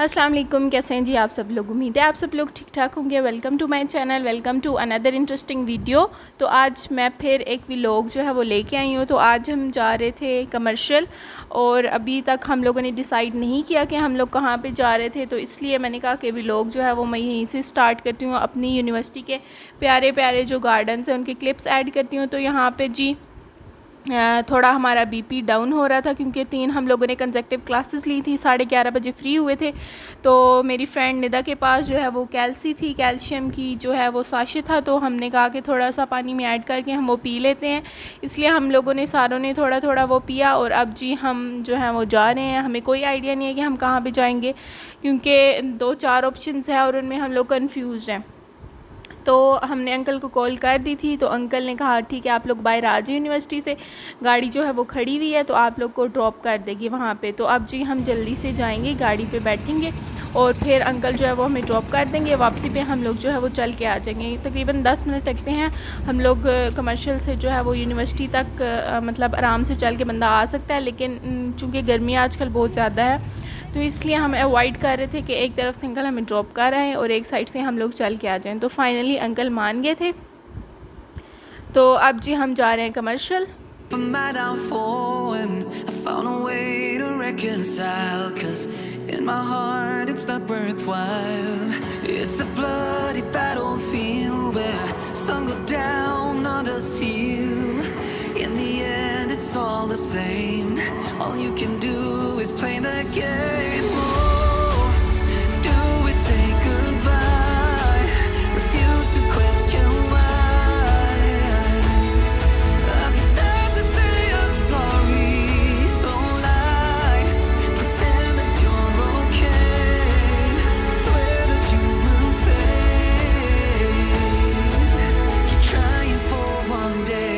अस्सलाम वालेकुम, कैसे हैं जी आप सब लोग। उम्मीद है आप सब लोग ठीक ठाक होंगे। Welcome to my channel, welcome to another interesting video. तो आज मैं फिर एक व्लॉग जो है वो लेके आई हूँ। तो आज हम जा रहे थे कमर्शियल और अभी तक हम लोगों ने डिसाइड नहीं किया कि हम लोग कहाँ पे जा रहे थे। तो इसलिए मैंने कहा कि व्लॉग जो है वो मैं यहीं से स्टार्ट करती हूँ। अपनी यूनिवर्सिटी के प्यारे प्यारे जो गार्डन्स हैं उनके क्लिप्स ऐड करती हूँ। तो यहाँ पर जी थोड़ा हमारा बीपी डाउन हो रहा था क्योंकि 3 हम लोगों ने कंसेक्टिव क्लासेस ली थी। 11:30 बजे फ्री हुए थे। तो मेरी फ्रेंड निदा के पास जो है वो कैल्सी थी, कैल्शियम की जो है वो साशे था। तो हमने कहा कि थोड़ा सा पानी में ऐड करके हम वो पी लेते हैं। इसलिए हम लोगों ने सारों ने थोड़ा थोड़ा वो पिया और अब जी हम जो है वो जा रहे हैं। हमें कोई आइडिया नहीं है कि हम कहाँ पर जाएँगे क्योंकि 2-4 ऑप्शंस हैं और उनमें हम लोग कन्फ्यूज़ हैं। तो हमने अंकल को कॉल कर दी थी। तो अंकल ने कहा ठीक है आप लोग बाहर आ जाइए यूनिवर्सिटी से, गाड़ी जो है वो खड़ी हुई है तो आप लोग को ड्रॉप कर देगी वहाँ पे। तो अब जी हम जल्दी से जाएंगे, गाड़ी पे बैठेंगे और फिर अंकल जो है वो हमें ड्रॉप कर देंगे। वापसी पे हम लोग जो है वो चल के आ जाएंगे। तकरीबन 10 मिनट लगते हैं। हम लोग कमर्शियल से जो है वो यूनिवर्सिटी तक मतलब आराम से चल के बंदा आ सकता है, लेकिन चूँकि गर्मी आजकल बहुत ज़्यादा है तो इसलिए हम अवॉइड कर रहे थे कि एक तरफ से अंकल हमें ड्रॉप कर रहे हैं और एक साइड से हम लोग चल के आ जाएं। तो फाइनली अंकल मान गए थे। तो अब जी हम जा रहे हैं commercial. In the end, it's all the same. All you can do is play the game. Oh, do we say goodbye? Refuse to question why. I'd be sad to say I'm sorry, so lie. Pretend that you're okay. Swear that you will stay. Keep trying for one day.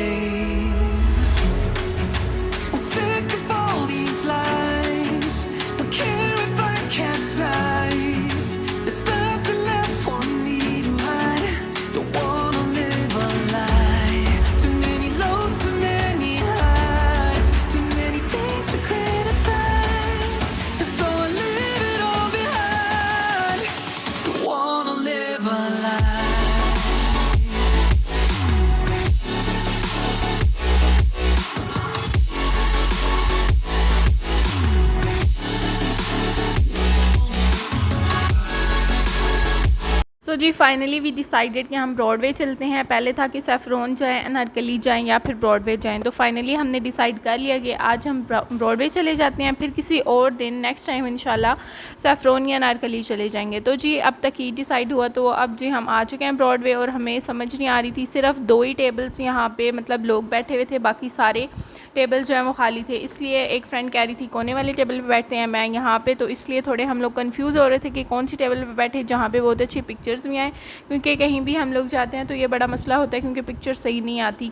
तो जी finally we decided कि हम Broadway चलते हैं। पहले था कि saffron जाएँ, अनारकली जाएँ या फिर ब्रॉडवे जाएँ। तो फाइनली हमने डिसाइड कर लिया कि आज हम ब्रॉडवे चले जाते हैं, फिर किसी और दिन नेक्स्ट टाइम इंशाल्लाह सैफरोन या अनारकली चले जाएंगे। तो जी अब तक ही डिसाइड हुआ। तो अब जी हम आ चुके हैं ब्रॉडवे और हमें समझ नहीं आ रही थी, सिर्फ 2 ही टेबल्स यहाँ पे मतलब लोग बैठे हुए थे, बाकी सारे टेबल्स जो हैं वो खाली थे। इसलिए एक फ्रेंड कह रही थी कोने वाले टेबल पे बैठते हैं, मैं यहाँ पे। तो इसलिए थोड़े हम लोग कंफ्यूज हो रहे थे कि कौन सी टेबल पे बैठे जहाँ पे बहुत अच्छी पिक्चर्स भी आएँ, क्योंकि कहीं भी हम लोग जाते हैं तो ये बड़ा मसला होता है क्योंकि पिक्चर सही नहीं आती।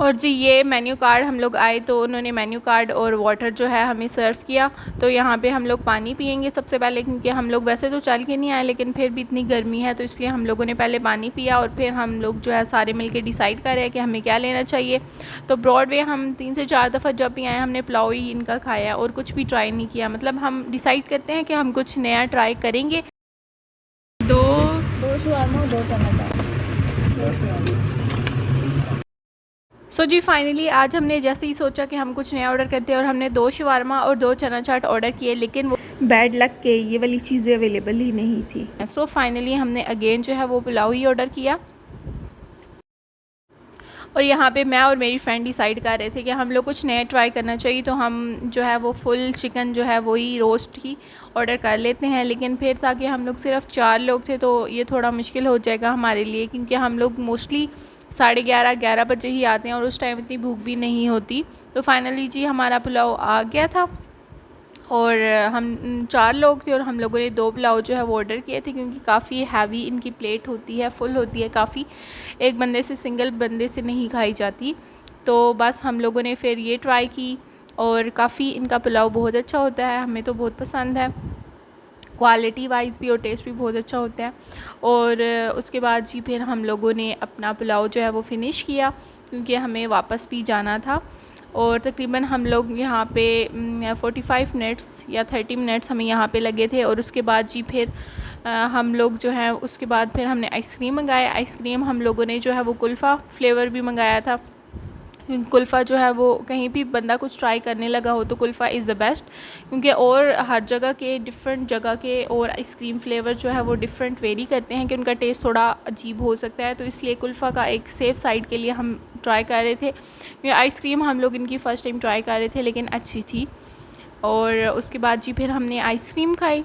और जी ये मेन्यू कार्ड हम लोग आए तो उन्होंने मेन्यू कार्ड और वाटर जो है हमें सर्व किया। तो यहाँ पे हम लोग पानी पियेंगे सबसे पहले, क्योंकि हम लोग वैसे तो चल के नहीं आए लेकिन फिर भी इतनी गर्मी है तो इसलिए हम लोगों ने पहले पानी पिया और फिर हम लोग जो है सारे मिल के डिसाइड कर रहे हैं कि हमें क्या लेना चाहिए। तो ब्रॉडवे हम 3 से 4 दफ़ा जब भी आए हमने पुलाव ही इनका खाया और कुछ भी ट्राई नहीं किया। मतलब हम डिसाइड करते हैं कि हम कुछ नया ट्राई करेंगे। दो शवारमा और 2 चना चाट। सो जी फाइनली आज हमने जैसे ही सोचा कि हम कुछ नया ऑर्डर करते हैं और हमने 2 शवारमा और 2 चना चाट ऑर्डर किए, लेकिन वो बैड लक के ये वाली चीज़ें अवेलेबल ही नहीं थी। सो फाइनली हमने अगेन जो है वो पुलाव ही ऑर्डर किया। और यहाँ पे मैं और मेरी फ्रेंड डिसाइड कर रहे थे कि हम लोग कुछ नया ट्राई करना चाहिए, तो हम जो है वो फुल चिकन जो है वही रोस्ट ही ऑर्डर कर लेते हैं। लेकिन फिर ताकि हम लोग सिर्फ 4 लोग थे तो ये थोड़ा मुश्किल हो जाएगा हमारे लिए, क्योंकि हम लोग मोस्टली 11:30 बजे ही आते हैं और उस टाइम इतनी भूख भी नहीं होती। तो फाइनली जी हमारा पुलाव आ गया था और हम 4 लोग थे और हम लोगों ने 2 पुलाव जो है वो ऑर्डर किए थे, क्योंकि काफ़ी हैवी इनकी प्लेट होती है, फुल होती है काफ़ी, एक बंदे से सिंगल बंदे से नहीं खाई जाती। तो बस हम लोगों ने फिर ये ट्राई की और काफ़ी इनका पुलाव बहुत अच्छा होता है, हमें तो बहुत पसंद है। क्वालिटी वाइज भी और टेस्ट भी बहुत अच्छा होता है। और उसके बाद जी फिर हम लोगों ने अपना पुलाव जो है वो फ़िनिश किया, क्योंकि हमें वापस भी जाना था। और तकरीबन हम लोग यहाँ पे 45 मिनट्स या 30 मिनट्स हमें यहाँ पे लगे थे। और उसके बाद जी फिर हम लोग जो है उसके बाद फिर हमने आइसक्रीम मंगाया। आइसक्रीम हम लोगों ने जो है वो कुल्फ़ा फ्लेवर भी मंगाया था। कुल्फ़ा जो है वो कहीं भी बंदा कुछ ट्राई करने लगा हो तो कुल्फ़ा इज़ द बेस्ट, क्योंकि और हर जगह के डिफरेंट जगह के और आइसक्रीम फ्लेवर जो है वो डिफरेंट वेरी करते हैं कि उनका टेस्ट थोड़ा अजीब हो सकता है। तो इसलिए कुल्फ़ा का एक सेफ़ साइड के लिए हम ट्राई कर रहे थे। ये आइसक्रीम हम लोग इनकी फ़र्स्ट टाइम ट्राई कर रहे थे लेकिन अच्छी थी। और उसके बाद जी फिर हमने आइसक्रीम खाई।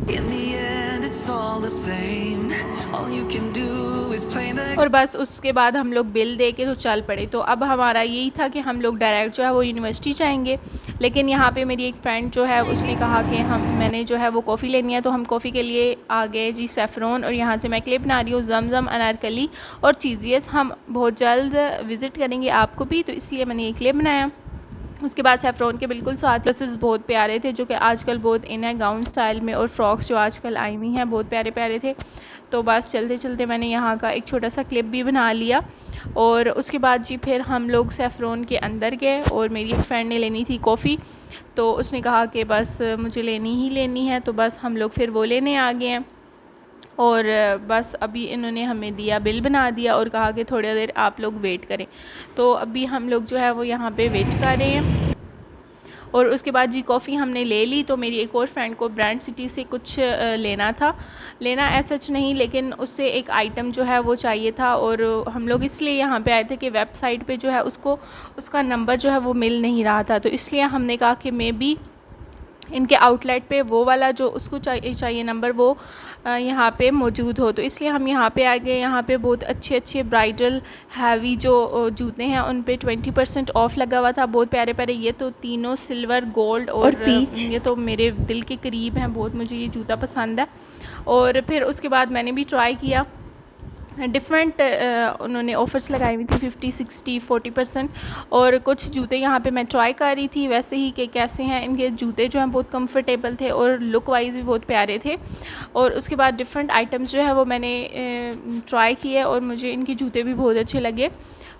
In the end, it's all the same. All you can do is play the और बस उसके बाद हम लोग बिल दे के तो चल पड़े। तो अब हमारा यही था कि हम लोग डायरेक्ट जो है वो यूनिवर्सिटी जाएंगे, लेकिन यहाँ पे मेरी एक फ्रेंड जो है उसने कहा कि मैंने जो है वो कॉफ़ी लेनी है। तो हम कॉफ़ी के लिए आ गए जी सैफ़रॉन। और यहाँ से मैं क्लिप बना रही हूँ जमजम, अनारकली और चीज़ियस हम बहुत जल्द विज़िट करेंगे आपको भी, तो इसलिए मैंने ये क्लिप बनाया। उसके बाद सैफ़रॉन के बिल्कुल साथ ड्रेसेस बहुत प्यारे थे जो कि आजकल बहुत इन है गाउन स्टाइल में, और फ्रॉक्स जो आजकल आई हुई हैं बहुत प्यारे प्यारे थे। तो बस चलते चलते मैंने यहाँ का एक छोटा सा क्लिप भी बना लिया। और उसके बाद जी फिर हम लोग सैफ़रॉन के अंदर गए और मेरी एक फ्रेंड ने लेनी थी कॉफ़ी, तो उसने कहा कि बस मुझे लेनी ही लेनी है। तो बस हम लोग फिर वो लेने आ गए हैं। और बस अभी इन्होंने हमें दिया, बिल बना दिया और कहा कि थोड़ी देर आप लोग वेट करें। तो अभी हम लोग जो है वो यहाँ पे वेट कर रहे हैं। और उसके बाद जी कॉफ़ी हमने ले ली। तो मेरी एक और फ्रेंड को ब्रांड सिटी से कुछ लेना था, लेना ऐसा सच नहीं, लेकिन उससे एक आइटम जो है वो चाहिए था। और हम लोग इसलिए यहाँ पे आए थे कि वेबसाइट पे जो है उसको उसका नंबर जो है वो मिल नहीं रहा था। तो इसलिए हमने कहा कि मे बी इनके आउटलेट पे वो वाला जो उसको चाहिए नंबर वो यहाँ पे मौजूद हो। तो इसलिए हम यहाँ पे आ गए। यहाँ पे बहुत अच्छे अच्छे ब्राइडल हैवी जो जूते हैं उन पे 20% ऑफ़ लगा हुआ था। बहुत प्यारे प्यारे, ये तो तीनों सिल्वर, गोल्ड और पीच, ये तो मेरे दिल के करीब हैं बहुत, मुझे ये जूता पसंद है। और फिर उसके बाद मैंने भी ट्राई किया। डिफरेंट उन्होंने ऑफ़र्स लगाई हुई थी 50, 60, 40%। और कुछ जूते यहाँ पे मैं ट्राई कर रही थी वैसे ही कि कैसे हैं इनके जूते, जो हैं बहुत कंफर्टेबल थे और लुक वाइज भी बहुत प्यारे थे। और उसके बाद डिफरेंट आइटम्स जो है वो मैंने ट्राई किए और मुझे इनके जूते भी बहुत अच्छे लगे।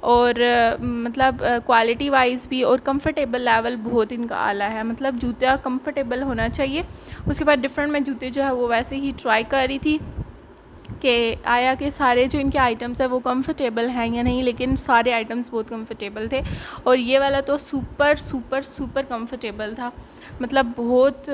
और मतलब क्वालिटी वाइज भी और कंफर्टेबल लेवल बहुत इनका आला है, मतलब जूता कंफर्टेबल होना चाहिए। उसके बाद डिफरेंट मैं जूते जो है वो वैसे ही ट्राई कर रही थी कि आया कि सारे जो इनके आइटम्स हैं वो कंफर्टेबल हैं या नहीं, लेकिन सारे आइटम्स बहुत कंफर्टेबल थे। और ये वाला तो सुपर सुपर सुपर कंफर्टेबल था, मतलब बहुत,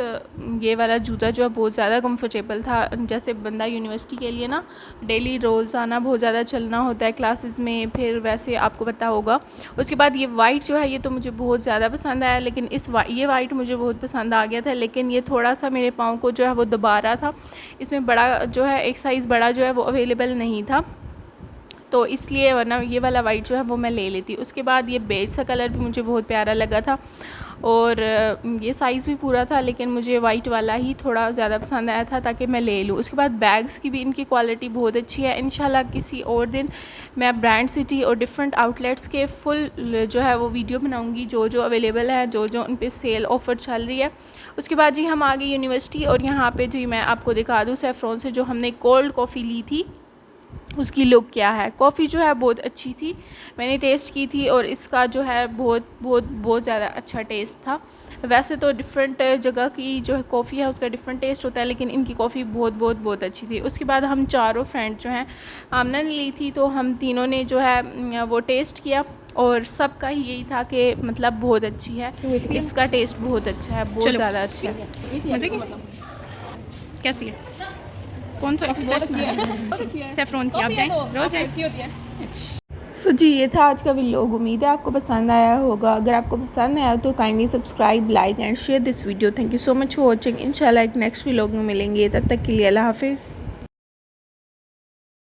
ये वाला जूता जो है बहुत ज़्यादा कंफर्टेबल था। जैसे बंदा यूनिवर्सिटी के लिए ना डेली रोज़ाना बहुत ज़्यादा चलना होता है क्लासेस में, फिर वैसे आपको पता होगा। उसके बाद ये वाइट जो है ये तो मुझे बहुत ज़्यादा पसंद आया, लेकिन ये वाइट मुझे बहुत पसंद आ गया था, लेकिन ये थोड़ा सा मेरे पाँव को जो है वो दबा रहा था। इसमें बड़ा जो है एक साइज़ बड़ा जो है वो अवेलेबल नहीं था, तो इसलिए, वरना ये वाला वाइट जो है वो मैं ले लेती। उसके बाद ये बेज सा कलर भी मुझे बहुत प्यारा लगा था और ये साइज़ भी पूरा था, लेकिन मुझे वाइट वाला ही थोड़ा ज़्यादा पसंद आया था ताकि मैं ले लूँ। उसके बाद बैग्स की भी इनकी क्वालिटी बहुत अच्छी है। इंशाल्लाह किसी और दिन मैं ब्रांड सिटी और डिफरेंट आउटलेट्स के फुल जो है वो वीडियो बनाऊँगी, जो जो अवेलेबल है, जो जो उन पर सेल ऑफ़र चल रही है। उसके बाद जी हम आ गए यूनिवर्सिटी और यहाँ पे जी मैं आपको दिखा दूँ सैफ़रॉन से जो हमने कोल्ड कॉफ़ी ली थी उसकी लुक क्या है। कॉफ़ी जो है बहुत अच्छी थी, मैंने टेस्ट की थी और इसका जो है बहुत बहुत बहुत ज़्यादा अच्छा टेस्ट था। वैसे तो डिफरेंट जगह की जो है कॉफ़ी है उसका डिफरेंट टेस्ट होता है, लेकिन इनकी कॉफ़ी बहुत बहुत बहुत अच्छी थी। उसके बाद हम चारों फ्रेंड जो हैं, आमना ने ली थी तो हम तीनों ने जो है वो टेस्ट किया और सबका ही यही था कि मतलब बहुत अच्छी है, इसका टेस्ट बहुत अच्छा है, बहुत ज़्यादा अच्छा है। मज़े की कैसी है? कौन सा सैफ़रॉन की? आप जाएं रोज़ जाएं? सो जी ये था आज का व्लॉग। उम्मीद है आपको पसंद आया होगा। अगर आपको पसंद आया तो kindly subscribe, like and share this video. Thank you so much for watching. इंशाल्लाह एक नेक्स्ट व्लॉग में मिलेंगे, तब तक के लिए अल्लाह हाफिज़।